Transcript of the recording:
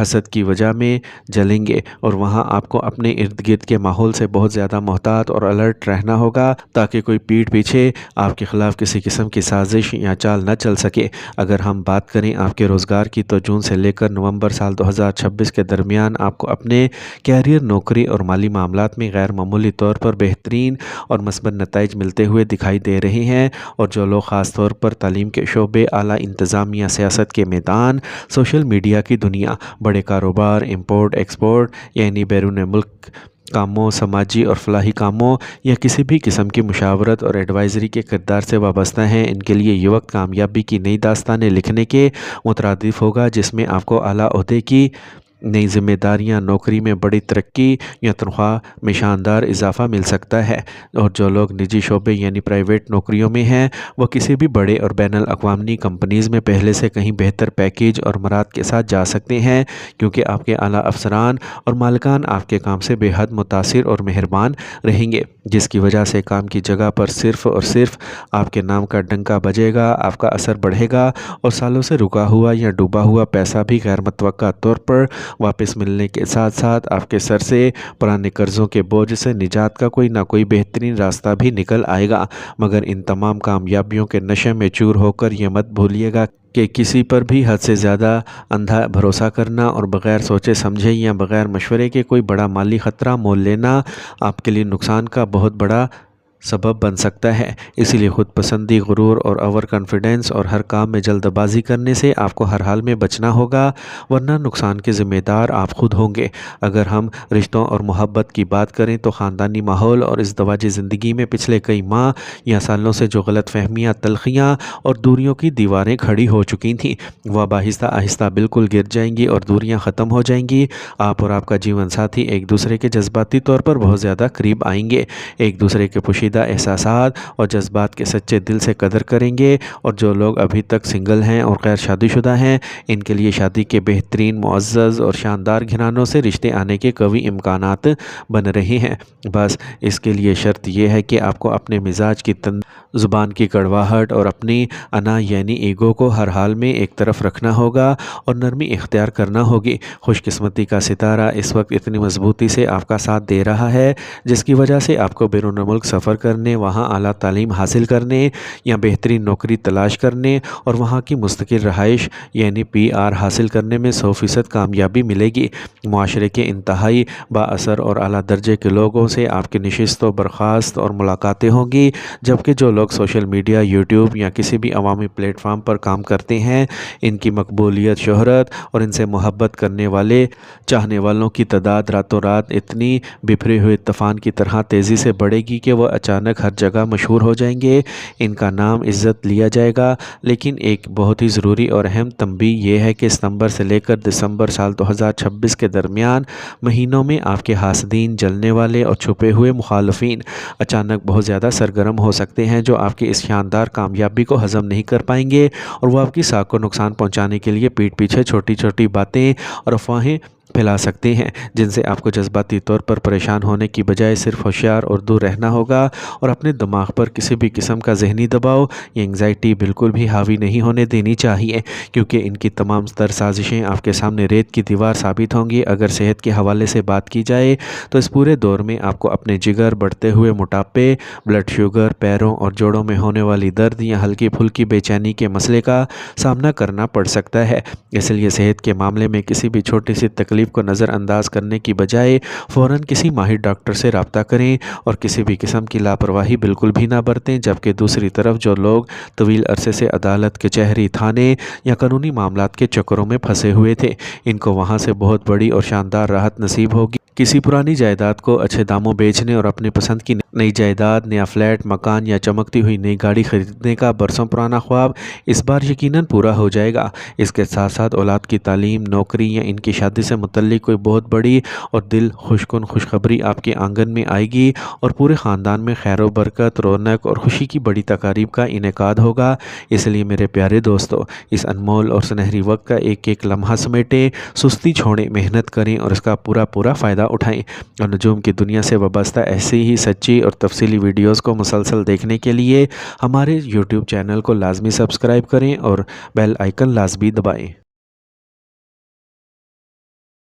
حسد کی وجہ میں جلیں گے، اور وہاں آپ کو اپنے ارد گرد کے ماحول سے بہت زیادہ محتاط اور الرٹ رہنا ہوگا تاکہ کوئی پیٹھ پیچھے آپ کے خلاف کسی قسم کی سازش یا چال نہ چل سکے۔ اگر ہم بات کریں آپ کے روزگار کی تو جون سے لے کر نومبر سال 2026 کے درمیان آپ کو اپنے کیریئر، نوکری اور مالی معاملات میں غیر معمولی طور پر بہترین اور مثبت نتائج ملتے ہوئے دکھائی دے رہے ہیں، اور جو لوگ خاص طور پر تعلیم کے شعبے، اعلیٰ انتظامیہ، سیاست کے میدان، سوشل میڈیا کی دنیا، بڑے کاروبار، امپورٹ ایکسپورٹ یعنی بیرون ملک کاموں، سماجی اور فلاحی کاموں یا کسی بھی قسم کی مشاورت اور ایڈوائزری کے کردار سے وابستہ ہیں، ان کے لیے یہ وقت کامیابی کی نئی داستانیں لکھنے کے مترادف ہوگا، جس میں آپ کو اعلیٰ عہدے کی نئی ذمہ داریاں، نوکری میں بڑی ترقی یا تنخواہ میں شاندار اضافہ مل سکتا ہے، اور جو لوگ نجی شعبے یعنی پرائیویٹ نوکریوں میں ہیں وہ کسی بھی بڑے اور بین الاقوامی کمپنیز میں پہلے سے کہیں بہتر پیکیج اور مراد کے ساتھ جا سکتے ہیں، کیونکہ آپ کے اعلیٰ افسران اور مالکان آپ کے کام سے بے حد متاثر اور مہربان رہیں گے، جس کی وجہ سے کام کی جگہ پر صرف اور صرف آپ کے نام کا ڈنکا بجے گا، آپ کا اثر بڑھے گا، اور سالوں سے رکا ہوا یا ڈوبا ہوا پیسہ بھی غیر متوقع طور پر واپس ملنے کے ساتھ ساتھ آپ کے سر سے پرانے قرضوں کے بوجھ سے نجات کا کوئی نہ کوئی بہترین راستہ بھی نکل آئے گا۔ مگر ان تمام کامیابیوں کے نشے میں چور ہو کر یہ مت بھولیے گا کہ کسی پر بھی حد سے زیادہ اندھا بھروسہ کرنا اور بغیر سوچے سمجھے یا بغیر مشورے کے کوئی بڑا مالی خطرہ مول لینا آپ کے لیے نقصان کا بہت بڑا سبب بن سکتا ہے۔ اسی لیے خود پسندی، غرور اور اوور کانفیڈنس اور ہر کام میں جلد بازی کرنے سے آپ کو ہر حال میں بچنا ہوگا، ورنہ نقصان کے ذمہ دار آپ خود ہوں گے۔ اگر ہم رشتوں اور محبت کی بات کریں تو خاندانی ماحول اور ازدواجی زندگی میں پچھلے کئی ماہ یا سالوں سے جو غلط فہمیاں، تلخیاں اور دوریوں کی دیواریں کھڑی ہو چکی تھیں، وہ اب آہستہ آہستہ بالکل گر جائیں گی اور دوریاں ختم ہو جائیں گی۔ آپ اور آپ کا جیون ساتھی ایک دوسرے کے جذباتی طور پر بہت زیادہ قریب آئیں گے، ایک دوسرے کے پوشیدہ احساسات اور جذبات کے سچے دل سے قدر کریں گے، اور جو لوگ ابھی تک سنگل ہیں اور غیر شادی شدہ ہیں، ان کے لیے شادی کے بہترین، معزز اور شاندار گھرانوں سے رشتے آنے کے قوی امکانات بن رہے ہیں۔ بس اس کے لیے شرط یہ ہے کہ آپ کو اپنے مزاج کی زبان کی کڑواہٹ اور اپنی انا یعنی ایگو کو ہر حال میں ایک طرف رکھنا ہوگا اور نرمی اختیار کرنا ہوگی۔ خوش قسمتی کا ستارہ اس وقت اتنی مضبوطی سے آپ کا ساتھ دے رہا ہے، جس کی وجہ سے آپ کو بیرون ملک سفر کرنے، وہاں اعلیٰ تعلیم حاصل کرنے یا بہترین نوکری تلاش کرنے اور وہاں کی مستقل رہائش یعنی PR حاصل کرنے میں 100% کامیابی ملے گی۔ معاشرے کے انتہائی با اثر اور اعلیٰ درجے کے لوگوں سے آپ کی نشست و برخاست اور ملاقاتیں ہوں گی، جبکہ جو لوگ سوشل میڈیا، یوٹیوب یا کسی بھی عوامی پلیٹ فارم پر کام کرتے ہیں، ان کی مقبولیت، شہرت اور ان سے محبت کرنے والے چاہنے والوں کی تعداد راتوں رات اتنی بکھرے ہوئے طوفان کی طرح تیزی سے بڑھے گی کہ وہ اچانک ہر جگہ مشہور ہو جائیں گے، ان کا نام عزت لیا جائے گا۔ لیکن ایک بہت ہی ضروری اور اہم تنبیہ یہ ہے کہ ستمبر سے لے کر دسمبر سال 2026 کے درمیان مہینوں میں آپ کے حاسدین، جلنے والے اور چھپے ہوئے مخالفین اچانک بہت زیادہ سرگرم ہو سکتے ہیں، جو آپ کی اس شاندار کامیابی کو ہضم نہیں کر پائیں گے، اور وہ آپ کی ساکھ کو نقصان پہنچانے کے لیے پیٹھ پیچھے چھوٹی چھوٹی باتیں اور افواہیں پھیلا سکتے ہیں، جن سے آپ کو جذباتی طور پر پریشان ہونے کی بجائے صرف ہوشیار اور دور رہنا ہوگا، اور اپنے دماغ پر کسی بھی قسم کا ذہنی دباؤ یا انگزائٹی بالکل بھی حاوی نہیں ہونے دینی چاہیے، کیونکہ ان کی تمام تر سازشیں آپ کے سامنے ریت کی دیوار ثابت ہوں گی۔ اگر صحت کے حوالے سے بات کی جائے تو اس پورے دور میں آپ کو اپنے جگر، بڑھتے ہوئے موٹاپے، بلڈ شوگر، پیروں اور جوڑوں میں ہونے والی درد یا ہلکی پھلکی بے چینی کے مسئلے کا سامنا کرنا پڑ سکتا ہے۔ اس لیے صحت کے معاملے میں کسی بھی چھوٹی سی تکلیف کو نظر انداز کرنے کی بجائے فوراً کسی ماہر ڈاکٹر سے رابطہ کریں اور کسی بھی قسم کی لاپرواہی بالکل بھی نہ برتیں۔ جبکہ دوسری طرف جو لوگ طویل عرصے سے عدالت، کچہری، تھانے یا قانونی معاملات کے چکروں میں پھنسے ہوئے تھے، ان کو وہاں سے بہت بڑی اور شاندار راحت نصیب ہوگی۔ کسی پرانی جائیداد کو اچھے داموں بیچنے اور اپنی پسند کی نئی جائیداد، نیا فلیٹ، مکان یا چمکتی ہوئی نئی گاڑی خریدنے کا برسوں پرانا خواب اس بار یقیناً پورا ہو جائے گا۔ اس کے ساتھ ساتھ اولاد کی تعلیم، نوکری یا ان کی شادی سے متعلق کوئی بہت بڑی اور دل خوشکن خوشخبری آپ کے آنگن میں آئے گی، اور پورے خاندان میں خیر و برکت، رونق اور خوشی کی بڑی تقاریب کا انعقاد ہوگا۔ اس لیے میرے پیارے دوستو، اس انمول اور سنہری وقت کا ایک ایک لمحہ سمیٹیں، سستی چھوڑیں، محنت کریں اور اس کا پورا فائدہ اٹھائیں، اور نجوم کی دنیا سے وابستہ ایسی ہی سچی اور تفصیلی ویڈیوز کو مسلسل دیکھنے کے لیے ہمارے YouTube چینل کو لازمی سبسکرائب کریں اور بیل آئیکن لازمی دبائیں۔